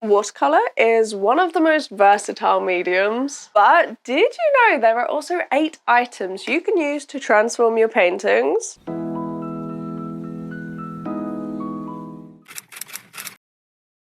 Watercolor is one of the most versatile mediums, but did you know there are also 8 items you can use to transform your paintings?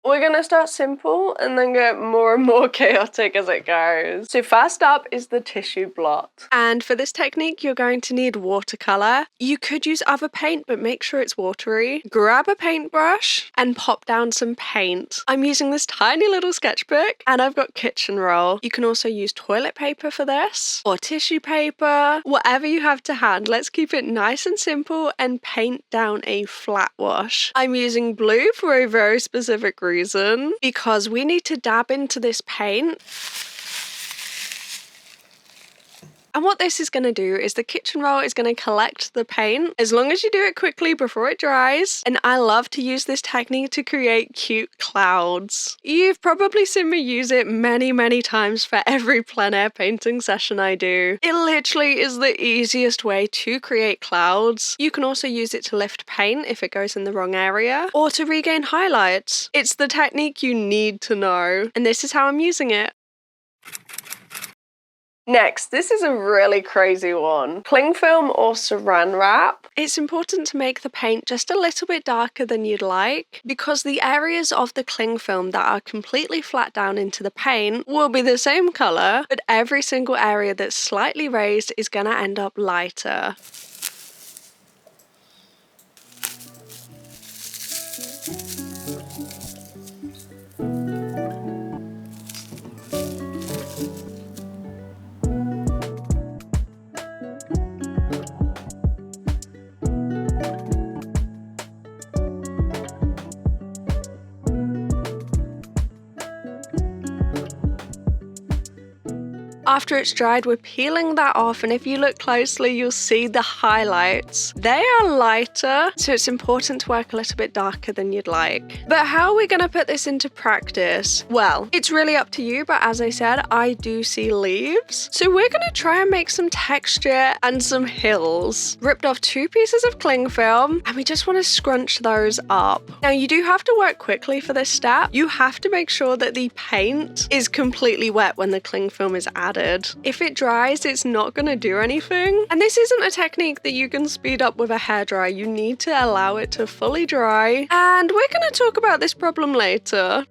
We're gonna start simple and then get more and more chaotic as it goes. So first up is the tissue blot. And for this technique, you're going to need watercolor. You could use other paint, but make sure it's watery. Grab a paintbrush and pop down some paint. I'm using this tiny little sketchbook and I've got kitchen roll. You can also use toilet paper for this or tissue paper, whatever you have to hand. Let's keep it nice and simple and paint down a flat wash. I'm using blue for a very specific reason. Because we need to dab into this paint. And what this is going to do is the kitchen roll is going to collect the paint as long as you do it quickly before it dries. And I love to use this technique to create cute clouds. You've probably seen me use it many times for every plein air painting session I do. It literally is the easiest way to create clouds. You can also use it to lift paint if it goes in the wrong area or to regain highlights. It's the technique you need to know. And this is how I'm using it. Next, this is a really crazy one. Cling film or saran wrap. It's important to make the paint just a little bit darker than you'd like because the areas of the cling film that are completely flat down into the paint will be the same color, but every single area that's slightly raised is going to end up lighter. After it's dried, we're peeling that off, and if you look closely, you'll see the highlights. They are lighter, so it's important to work a little bit darker than you'd like. But how are we going to put this into practice? Well, it's really up to you, but as I said, I do see leaves. So we're going to try and make some texture and some hills. Ripped off 2 pieces of cling film, and we just want to scrunch those up. Now, you do have to work quickly for this step. You have to make sure that the paint is completely wet when the cling film is added. If it dries, it's not going to do anything. And this isn't a technique that you can speed up with a hairdryer. You need to allow it to fully dry. And we're going to talk about this problem later.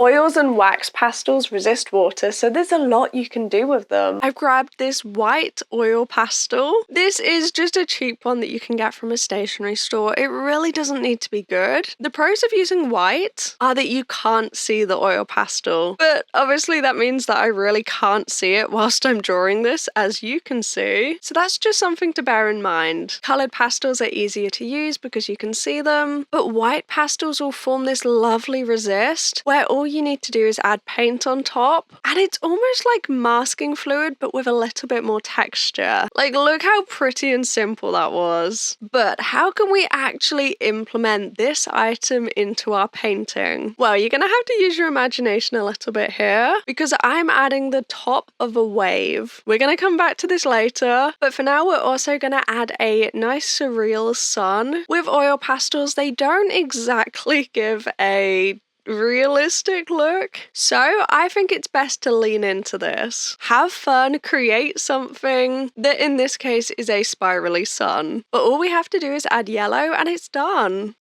Oils and wax pastels resist water, so there's a lot you can do with them. I've grabbed this white oil pastel. This is just a cheap one that you can get from a stationery store. It really doesn't need to be good. The pros of using white are that you can't see the oil pastel, but obviously that means that I really can't see it whilst I'm drawing this, as you can see. So that's just something to bear in mind. Coloured pastels are easier to use because you can see them, but white pastels will form this lovely resist where all you need to do is add paint on top, and it's almost like masking fluid but with a little bit more texture. Like, look how pretty and simple that was. But how can we actually implement this item into our painting? Well, you're gonna have to use your imagination a little bit here because I'm adding the top of a wave. We're gonna come back to this later, but for now we're also gonna add a nice surreal sun. With oil pastels, they don't exactly give a realistic look, so I think it's best to lean into this. Have fun, create something that in this case is a spirally sun. But all we have to do is add yellow and it's done.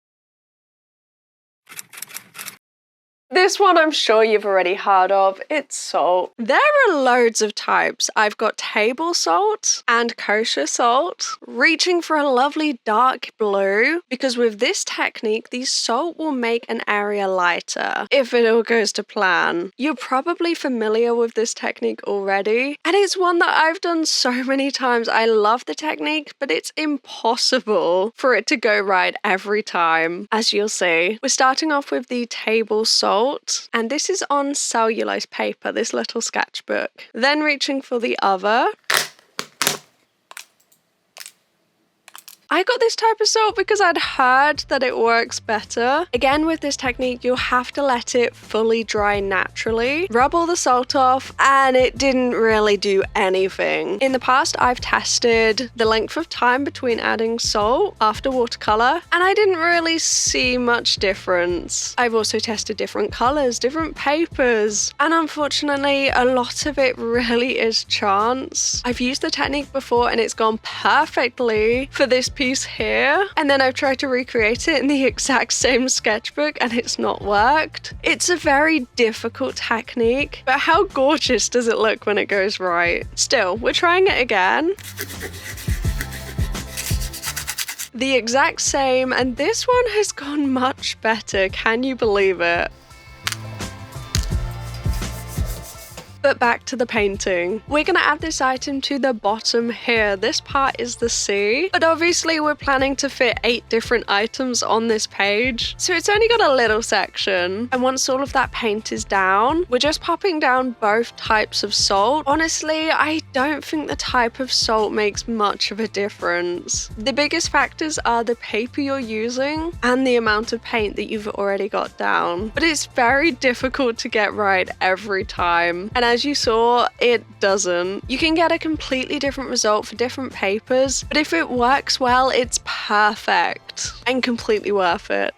This one I'm sure you've already heard of. It's salt. There are loads of types. I've got table salt and kosher salt, reaching for a lovely dark blue, because with this technique, the salt will make an area lighter, if it all goes to plan. You're probably familiar with this technique already, and it's one that I've done so many times. I love the technique, but it's impossible for it to go right every time, as you'll see. We're starting off with the table salt, and this is on cellulose paper, this little sketchbook. Then reaching for the other. I got this type of salt because I'd heard that it works better. Again, with this technique, you'll have to let it fully dry naturally. Rub all the salt off, and it didn't really do anything. In the past, I've tested the length of time between adding salt after watercolor, and I didn't really see much difference. I've also tested different colors, different papers, and unfortunately, a lot of it really is chance. I've used the technique before and it's gone perfectly for this piece here, and then I've tried to recreate it in the exact same sketchbook and it's not worked. It's a very difficult technique, but how gorgeous does it look when it goes right? Still, we're trying it again. The exact same, and this one has gone much better. Can you believe it? But back to the painting. We're gonna add this item to the bottom here. This part is the sea, but obviously we're planning to fit 8 different items on this page, so it's only got a little section. And once all of that paint is down, we're just popping down both types of salt. Honestly, I don't think the type of salt makes much of a difference. The biggest factors are the paper you're using and the amount of paint that you've already got down. But it's very difficult to get right every time. And as you saw, it doesn't. You can get a completely different result for different papers, but if it works well, it's perfect and completely worth it.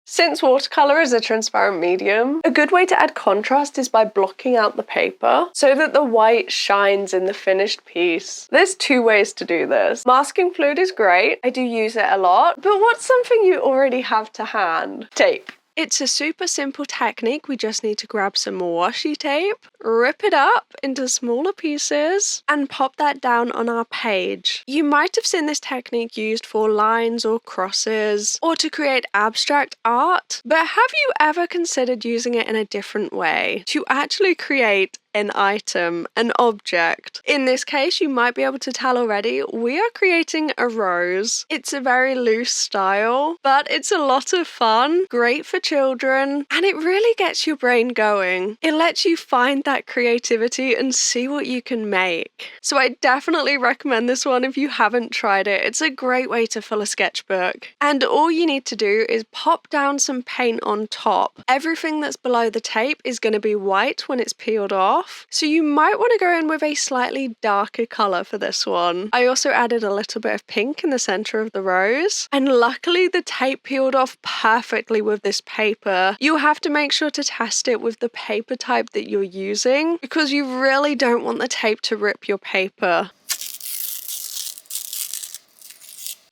Since watercolor is a transparent medium, a good way to add contrast is by blocking out the paper so that the white shines in the finished piece. There's 2 ways to do this. Masking fluid is great, I do use it a lot, but what's something you already have to hand? Tape. It's a super simple technique. We just need to grab some washi tape, rip it up into smaller pieces, and pop that down on our page. You might have seen this technique used for lines or crosses, or to create abstract art, but have you ever considered using it in a different way? To actually create an item, an object. In this case, you might be able to tell already, we are creating a rose. It's a very loose style, but it's a lot of fun, great for children, and it really gets your brain going. It lets you find that creativity and see what you can make. So I definitely recommend this one if you haven't tried it. It's a great way to fill a sketchbook. And all you need to do is pop down some paint on top. Everything that's below the tape is going to be white when it's peeled off. So you might want to go in with a slightly darker colour for this one. I also added a little bit of pink in the centre of the rose, and luckily the tape peeled off perfectly with this paper. You have to make sure to test it with the paper type that you're using, because you really don't want the tape to rip your paper.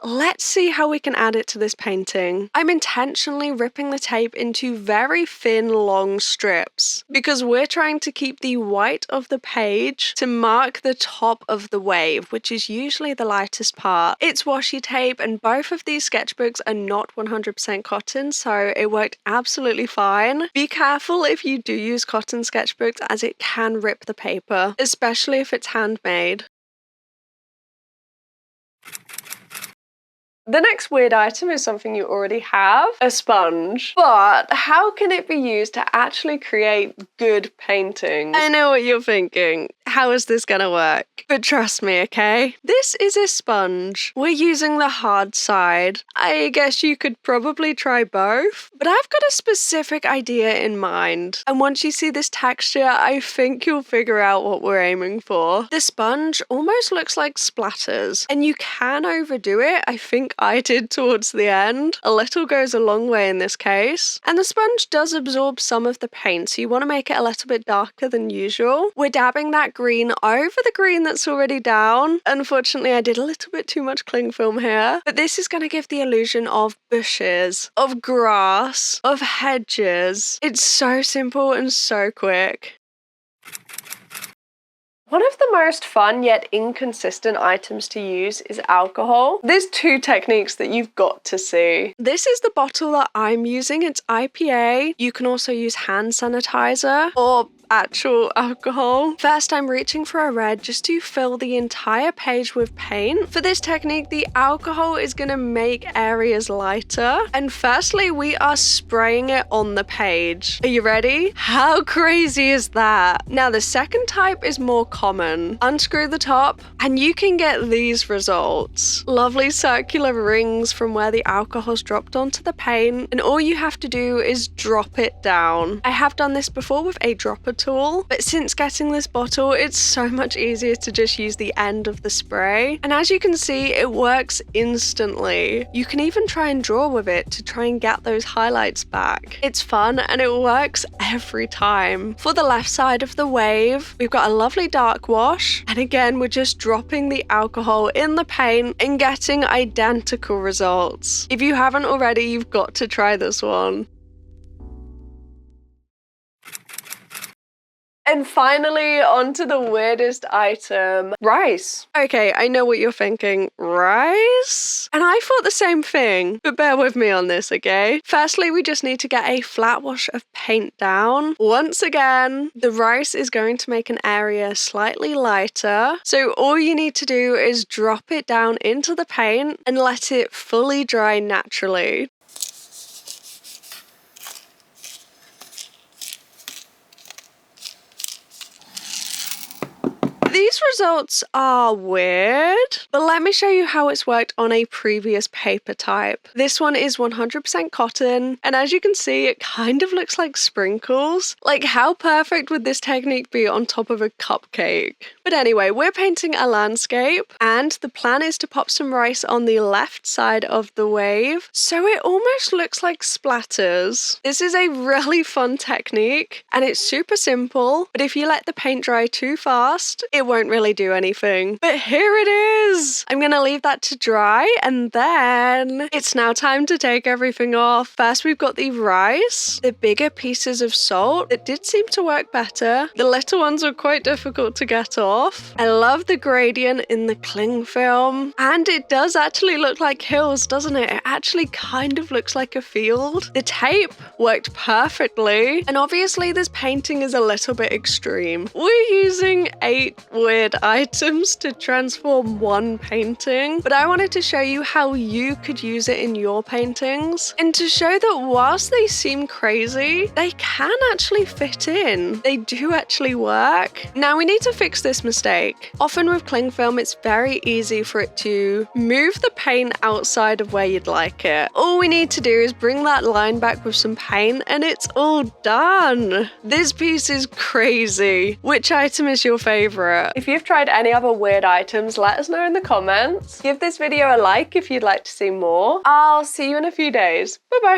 Let's see how we can add it to this painting. I'm intentionally ripping the tape into very thin, long strips because we're trying to keep the white of the page to mark the top of the wave, which is usually the lightest part. It's washi tape, and both of these sketchbooks are not 100% cotton, so it worked absolutely fine. Be careful if you do use cotton sketchbooks, as it can rip the paper, especially if it's handmade. The next weird item is something you already have, a sponge. But how can it be used to actually create good paintings? I know what you're thinking. How is this gonna work? But trust me, okay? This is a sponge. We're using the hard side. I guess you could probably try both, but I've got a specific idea in mind. And once you see this texture, I think you'll figure out what we're aiming for. The sponge almost looks like splatters, and you can overdo it. I think I did towards the end. A little goes a long way in this case. And the sponge does absorb some of the paint, so you want to make it a little bit darker than usual. We're dabbing that green over the green that's already down. Unfortunately, I did a little bit too much cling film here, but this is going to give the illusion of bushes, of grass, of hedges. It's so simple and so quick. One of the most fun yet inconsistent items to use is alcohol. There's 2 techniques that you've got to see. This is the bottle that I'm using. It's IPA. You can also use hand sanitizer or actual alcohol. First, I'm reaching for a red just to fill the entire page with paint. For this technique, the alcohol is going to make areas lighter. And firstly, we are spraying it on the page. Are you ready? How crazy is that? Now, the second type is more common. Unscrew the top and you can get these results. Lovely circular rings from where the alcohol's dropped onto the paint, and all you have to do is drop it down. I have done this before with a dropper tool, but since getting this bottle, it's so much easier to just use the end of the spray. And as you can see, it works instantly. You can even try and draw with it to try and get those highlights back. It's fun and it works every time. For the left side of the wave, we've got a lovely dark wash, and again, we're just dropping the alcohol in the paint and getting identical results. If you haven't already, you've got to try this one. And finally, onto the weirdest item, rice. Okay, I know what you're thinking, rice? And I thought the same thing, but bear with me on this, okay? Firstly, we just need to get a flat wash of paint down. Once again, the rice is going to make an area slightly lighter. So all you need to do is drop it down into the paint and let it fully dry naturally. These results are weird, but let me show you how it's worked on a previous paper type. This one is 100% cotton, and as you can see, it kind of looks like sprinkles. Like, how perfect would this technique be on top of a cupcake? But anyway, we're painting a landscape, and the plan is to pop some rice on the left side of the wave, so it almost looks like splatters. This is a really fun technique, and it's super simple, but if you let the paint dry too fast, it won't really do anything. But here it is! I'm gonna leave that to dry, and then it's now time to take everything off. First, we've got the rice, the bigger pieces of salt that did seem to work better. The little ones were quite difficult to get off. I love the gradient in the cling film, and it does actually look like hills, doesn't it? It actually kind of looks like a field. The tape worked perfectly, and obviously this painting is a little bit extreme. We're using 8 weird items to transform one painting, but I wanted to show you how you could use it in your paintings, and to show that whilst they seem crazy, they can actually fit in. They do actually work. Now we need to fix this mistake. Often with cling film, it's very easy for it to move the paint outside of where you'd like it. All we need to do is bring that line back with some paint and it's all done. This piece is crazy. Which item is your favorite? If you've tried any other weird items, let us know in the comments. Give this video a like if you'd like to see more. I'll see you in a few days. Bye bye.